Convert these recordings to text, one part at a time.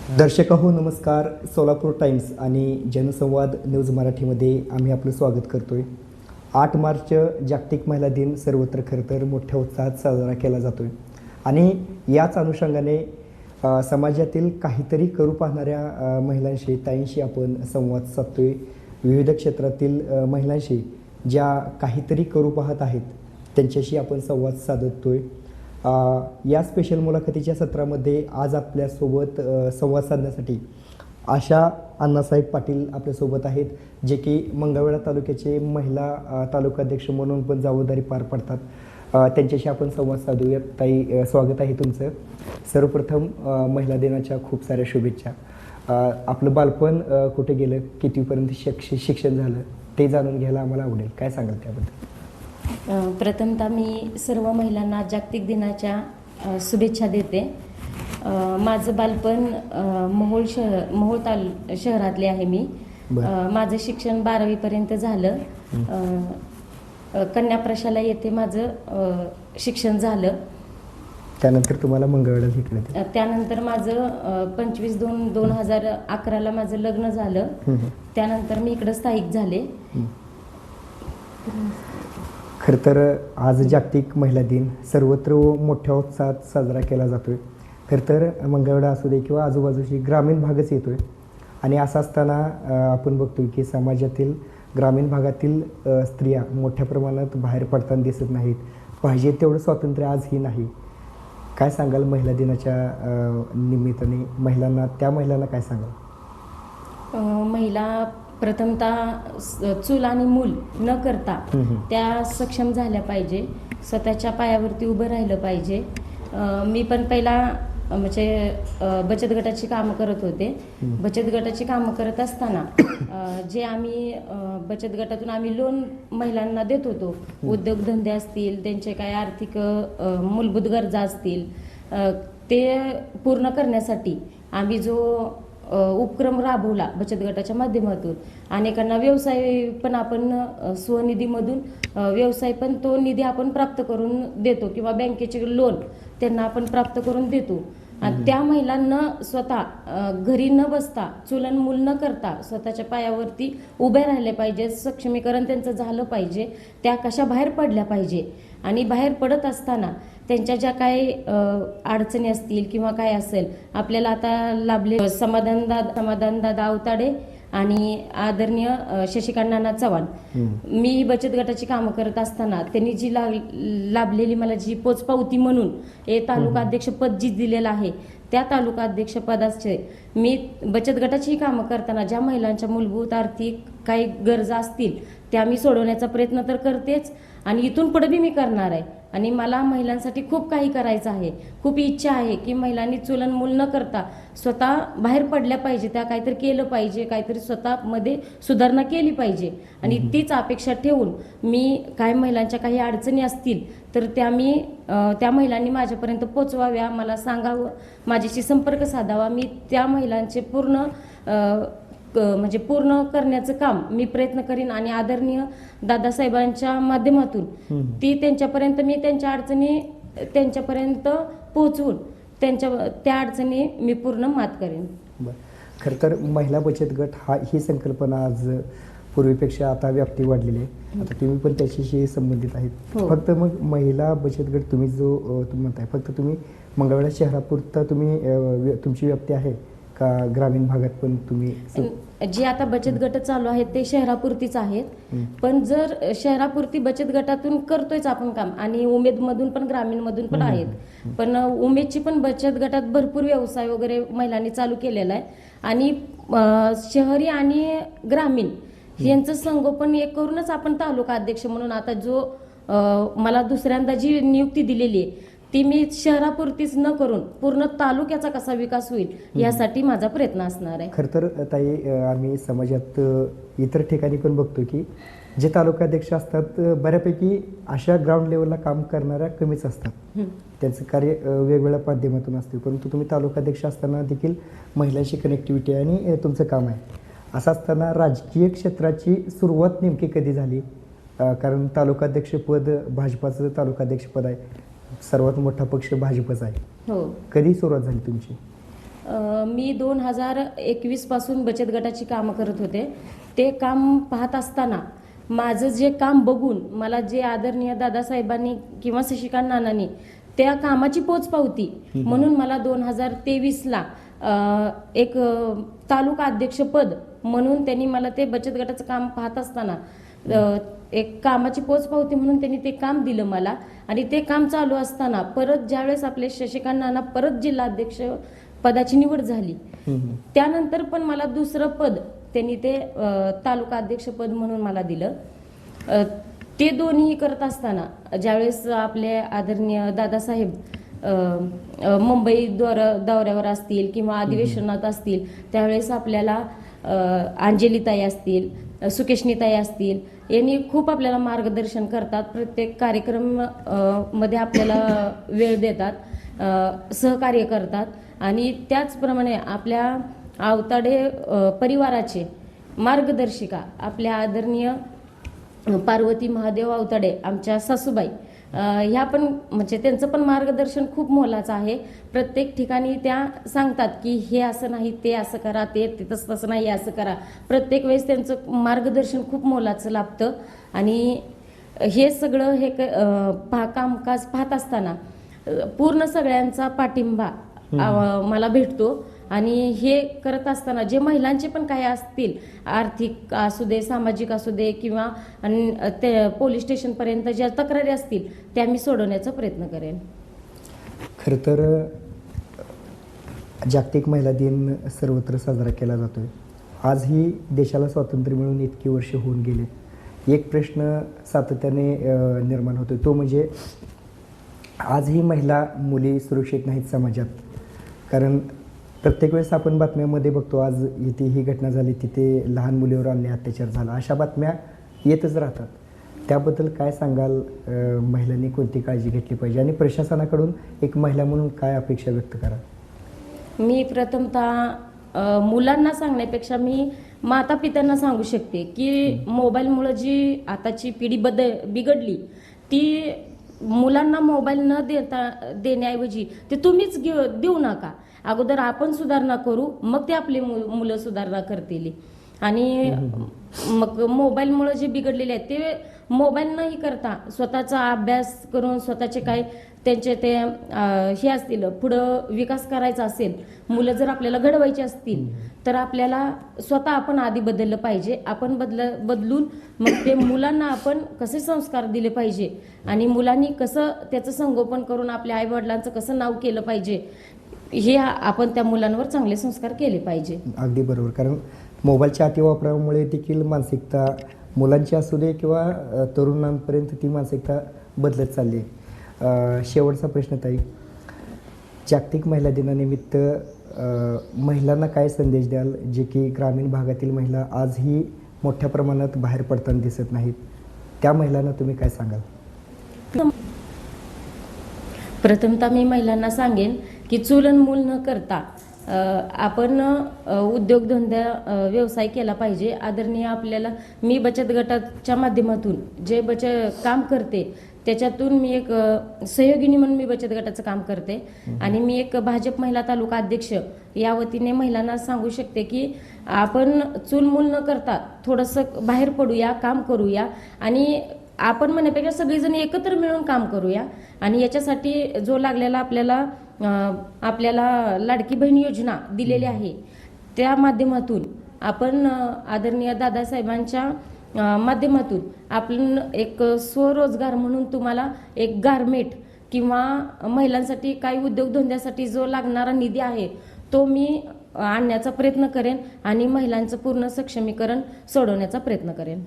दर्शक हो नमस्कार. सोलापूर टाइम्स आणि जनसंवाद न्यूज मराठीमध्ये आम्ही आपलं स्वागत करतोय. 8 मार्च जागतिक महिला दिन सर्वत्र खरं तर मोठ्या उत्साहात साजरा केला जातोय आणि याच अनुषंगाने समाजातील काहीतरी करू पाहणाऱ्या महिलांशी ताईंशी आपण संवाद साधतोय. विविध क्षेत्रातील महिलांशी ज्या काहीतरी करू पाहत आहेत त्यांच्याशी आपण संवाद साधतोय. या स्पेशल मुलाखतीच्या सत्रामध्ये आज आपल्यासोबत संवाद साधण्यासाठी आशा अण्णासाहेब पाटील आपल्यासोबत आहेत, जे की मंगळवेढा तालुक्याचे महिला तालुकाध्यक्ष म्हणून पण जबाबदारी पार पडतात. त्यांच्याशी आपण संवाद साधूयात. ताई, स्वागत आहे तुमचं. सर्वप्रथम महिला दिनाच्या खूप साऱ्या शुभेच्छा. आपलं बालपण कुठे गेलं, कितवीपर्यंत शिक्षण झालं ते जाणून घ्यायला आम्हाला आवडेल. काय सांगाल त्याबद्दल? प्रथमतः मी सर्व महिलांना जागतिक दिनाच्या शुभेच्छा देते. माझं बालपण मोहोळ शहरातले आहे मी. माझं शिक्षण 12वीपर्यंत झालं. कन्या प्रशाला येथे माझं शिक्षण झालं. त्यानंतर तुम्हाला मंगळवेढा भेटलं. त्यानंतर माझं 25/2/2011 माझं लग्न झालं. त्यानंतर मी इकडं स्थायिक झाले. खरं तर आज जागतिक महिला दिन सर्वत्र मोठ्या उत्साहात साजरा केला जातोय. खरं तर मंगळवेढा असू दे किंवा आजूबाजूची ग्रामीण भागच येतोय आणि असं असताना आपण बघतोय की समाजातील ग्रामीण भागातील स्त्रिया मोठ्या प्रमाणात बाहेर पडताना दिसत नाहीत. पाहिजे तेवढं स्वातंत्र्य आजही नाही. काय सांगाल महिला दिनाच्या निमित्ताने महिलांना, त्या महिलांना काय सांगाल? महिला प्रथमतः चूल आणि मूल न करता त्या सक्षम झाल्या पाहिजे. स्वतःच्या पायावरती उभं राहिलं पाहिजे. मी पण पहिला म्हणजे बचत गटाची कामं करत होते. बचत गटाची कामं करत असताना जे आम्ही बचत गटातून आम्ही लोन महिलांना देत होतो, उद्योगधंदे असतील, त्यांचे काय आर्थिक मूलभूत गरजा असतील, ते पूर्ण करण्यासाठी आम्ही जो उपक्रम राबवला बचत गटाच्या माध्यमातून, अनेकांना व्यवसाय पण आपण स्वनिधीमधून व्यवसाय पण तो निधी आपण प्राप्त करून देतो किंवा बँकेचे लोन त्यांना आपण प्राप्त करून देतो. आणि त्या महिलांना स्वतः घरी न बसता, चुलन मूल न करता स्वतःच्या पायावरती उभे राहिले पाहिजे. सक्षमीकरण त्यांचं झालं पाहिजे. त्या कशा बाहेर पडल्या पाहिजे आणि बाहेर पडत असताना त्यांच्या ज्या काही अडचणी असतील किंवा काय असेल, आपल्याला आता लाभले समाधानदादा अवताडे आणि आदरणीय शशिकांत चव्हाण. मी बचत गटाची कामं करत असताना त्यांनी जी लाभलेली मला जी पोचपावती म्हणून तालुका अध्यक्ष पद जी दिलेलं आहे, त्या तालुका अध्यक्ष पदाचे मी बचत गटाची कामं करताना ज्या महिलांच्या मूलभूत आर्थिक काही गरजा असतील त्या मी सोडवण्याचा प्रयत्न तर करतेच आणि इथून पुढे बी मी करणार आहे. आणि मला महिलांसाठी खूप काही करायचं आहे. खूप इच्छा आहे की महिलांनी चुलन मूल न करता स्वतः बाहेर पडल्या पाहिजे. त्या काहीतरी केलं पाहिजे, काहीतरी स्वतःमध्ये सुधारणा केली पाहिजे. आणि तीच अपेक्षा ठेवून मी काही महिलांच्या काही अडचणी असतील तर त्या महिलांनी माझ्यापर्यंत पोचवाव्या, मला सांगावं, माझ्याशी संपर्क साधावा. मी त्या महिलांचे पूर्ण करण्याचं काम मी प्रयत्न करीन आणि आदरणीय दादासाहेबांच्या माध्यमातून त्यांच्या अडचणी त्यांच्यापर्यंत पोहोचवून त्या अडचणी मी पूर्ण मात करेन. खरं तर महिला बचत गट ही संकल्पना आज पूर्वीपेक्षा आता व्याप्ती वाढलेली आहे. आता तुम्ही पण त्याच्याशी संबंधित आहेत. फक्त मग महिला बचत गट तुम्ही म्हणताय, फक्त तुम्ही मंगळवेढा शहरापुरता तुमची व्याप्ती आहे का ग्रामीण भागात पण तुम्ही? जे आता बचत गट चालू आहेत ते शहरापुरतीच आहेत. पण जर शहरापुरती बचत गटातून करतोयच आपण काम आणि उमेदमधून पण ग्रामीणमधून पण आहेत. पण उमेदची पण बचत गटात भरपूर व्यवसाय वगैरे महिलांनी चालू केलेला आहे आणि शहरी आणि ग्रामीण यांचं संगोपन एक करूनच आपण तालुका अध्यक्ष म्हणून आता जो मला दुसऱ्यांदा जी नियुक्ती दिलेली आहे ती मी शहरापुरतीच न करून पूर्ण तालुक्याचा कसा विकास होईल यासाठी माझा प्रयत्न असणार आहे. खरं तर ताई, आम्ही समाजात इतर ठिकाणी पण बघतो की जे तालुकाध्यक्ष असतात बऱ्यापैकी अशा ग्राउंड लेवलला काम करणाऱ्या कमीच असतात. त्यांचं कार्य वेगवेगळ्या माध्यमातून असते. परंतु तुम्ही तालुकाध्यक्ष असताना देखील महिलांशी कनेक्टिव्हिटी आणि तुमचं काम आहे. असं असताना राजकीय क्षेत्राची सुरुवात नेमकी कधी झाली? कारण तालुकाध्यक्षपद भाजपाचं तालुकाध्यक्षपद आहे, सर्वात मोठा पक्ष भाजपचा आहे. हो. कधी सुरुवात झाली तुमची? मी 2021 पासून बचत गटाची कामं करत होते. ते काम पाहत असताना माझं जे काम बघून मला जे आदरणीय दादासाहेबांनी किंवा शशिकांत नानांनी त्या कामाची पोचपावती म्हणून मला 2023ला एक तालुका अध्यक्षपद म्हणून त्यांनी मला ते बचत गटाचं काम पाहत असताना एक कामाची पोचपावती म्हणून त्यांनी ते काम दिलं मला. आणि ते काम चालू असताना परत ज्यावेळेस आपले शशिकांत नाना परत जिल्हाध्यक्ष पदाची निवड झाली, त्यानंतर पण मला दुसरं पद त्यांनी ते तालुका अध्यक्षपद म्हणून मला दिलं. ते दोन्ही करत असताना ज्यावेळेस आपले आदरणीय दादासाहेब मुंबई दौऱ्यावर असतील किंवा अधिवेशनात असतील, त्यावेळेस आपल्याला अंजलीताई असतील, सुकेशनीताई असतील, यांनी खूप आपल्याला मार्गदर्शन करतात. प्रत्येक कार्यक्रम मध्ये आपल्याला वेळ देतात, सहकार्य करतात. आणि त्याचप्रमाणे आपल्या आवताडे परिवाराचे मार्गदर्शिका आपल्या आदरणीय पार्वती महादेव आवताडे आमच्या सासूबाई, ह्या पण म्हणजे त्यांचं पण मार्गदर्शन खूप मोलाचं आहे. प्रत्येक ठिकाणी त्या सांगतात की हे असं नाही, ते असं करा, ते तसं नाही, असं करा. प्रत्येक वेळेस त्यांचं मार्गदर्शन खूप मोलाचं लाभतं. आणि हे सगळं हे कामकाज पाहत असताना पूर्ण सगळ्यांचा पाठिंबा मला भेटतो. आणि हे करत असताना जे महिलांचे पण काही असतील, आर्थिक असू दे, सामाजिक असू दे, किंवा ते पोलीस स्टेशनपर्यंत ज्या तक्रारी असतील त्या मी सोडवण्याचा प्रयत्न करेन. खरं तर जागतिक महिला दिन सर्वत्र साजरा केला जातो आहे. आजही देशाला स्वातंत्र्य मिळून इतकी वर्ष होऊन गेलेत. एक प्रश्न सातत्याने निर्माण होतो, तो म्हणजे आजही महिला मुली सुरक्षित नाहीत समाजात. कारण प्रत्येक वेळेस आपण बातम्यामध्ये बघतो, आज इथे ही घटना झाली, तिथे लहान मुलीवर अन्याय अत्याचार झाला, अशा बातम्या येतच राहतात. त्याबद्दल काय सांगाल? महिलांनी कोणती काळजी घेतली पाहिजे आणि प्रशासनाकडून एक महिला म्हणून काय अपेक्षा व्यक्त करा? मी प्रथमतः मुलांना सांगण्यापेक्षा मी माता पित्यांना सांगू शकते की मोबाईलमुळे जी आताची पिढी बिघडली, ती मुलांना मोबाईल न देण्याऐवजी ते तुम्हीच देऊ नका. अगोदर आपण सुधारणा करू, मग ते आपली मुलं सुधारणा करतील. आणि मग मोबाईलमुळे जे बिघडलेले आहेत ते मोबाईल नाही करता स्वतःचा अभ्यास करून स्वतःचे काय त्यांचे ते हे असतील, पुढं विकास करायचा असेल, मुलं जर आपल्याला घडवायची असतील तर आपल्याला स्वतः आपण आधी बदललं पाहिजे. आपण बदलून मग ते मुलांना आपण कसे संस्कार दिले पाहिजे आणि मुलांनी कसं त्याचं संगोपन करून आपल्या आईवडिलांचं कसं नाव केलं पाहिजे, हे आपण त्या मुलांवर चांगले संस्कार केले पाहिजे. अगदी बरोबर. कारण मोबाईलच्या अतिवापरामुळे देखील मानसिकता मुलांची असू दे किंवा तरुणांपर्यंत ती मानसिकता बदलत चालली आहे. शेवटचा प्रश्न ताई, जागतिक महिला दिनानिमित्त महिलांना काय संदेश द्याल जे की ग्रामीण भागातील महिला आजही मोठ्या प्रमाणात बाहेर पडताना दिसत नाहीत, त्या महिलांना तुम्ही काय सांगाल? प्रथमतः मी महिलांना सांगेन की चूल आणि मूल न करता आपण उद्योगधंदा व्यवसाय केला पाहिजे. आदरणीय आपल्याला मी बचत गटाच्या माध्यमातून जे काम करते त्याच्यातून मी एक सहयोगिनी म्हणून मी बचत गटाचं काम करते. आणि मी एक भाजप महिला तालुका अध्यक्ष या वतीने महिलांना सांगू शकते की आपण चूलमूल न करता थोडंसं बाहेर पडूया, काम करूया. आणि आपण म्हणण्यापेक्षा सगळीजण एकत्र मिळून काम करूया. आणि याच्यासाठी जो लागलेला आपल्याला लाडकी बहीण योजना दिलेली आहे, त्या माध्यमातून आपण आदरणीय दादासाहेबांच्या माध्यमातून आपण एक स्वरोजगार म्हणून तुम्हाला एक गारमेट किंवा महिलांसाठी काही उद्योगधंद्यासाठी जो लागणारा निधी आहे तो मी आणण्याचा प्रयत्न करेन आणि महिलांचं पूर्ण सक्षमीकरण सोडवण्याचा प्रयत्न करेन.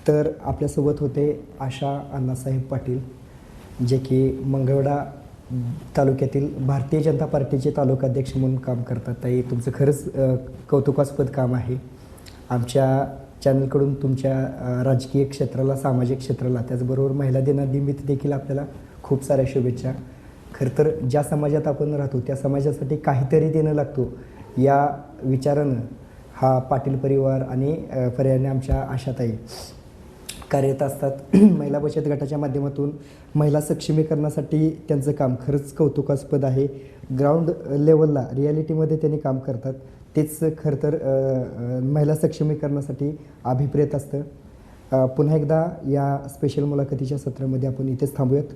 तर आपल्यासोबत होते आशा अण्णासाहेब पाटील, जे की मंगळवेढा तालुक्यातील भारतीय जनता पार्टीचे तालुकाध्यक्ष म्हणून काम करतात. ताई, तुमचं खरंच कौतुकास्पद काम आहे. आमच्या चॅनलकडून तुमच्या राजकीय क्षेत्राला, सामाजिक क्षेत्राला, त्याचबरोबर महिला दिनानिमित्त देखील आपल्याला खूप साऱ्या शुभेच्छा. खरं तर ज्या समाजात आपण राहतो त्या समाजासाठी काहीतरी देणं लागतो या विचारानं हा पाटील परिवार आणि पर्यायाने आमच्या आशाताई कार्यरत असतात. महिला बचत गटाच्या माध्यमातून महिला सक्षमीकरणासाठी त्यांचं काम खरंच कौतुकास्पद आहे. ग्राउंड लेवलला रियालिटीमध्ये त्यांनी काम करतात. तेच खरं तर महिला सक्षमीकरणासाठी अभिप्रेत असतं. पुन्हा एकदा या स्पेशल मुलाखतीच्या सत्रामध्ये आपण इथेच थांबूयात.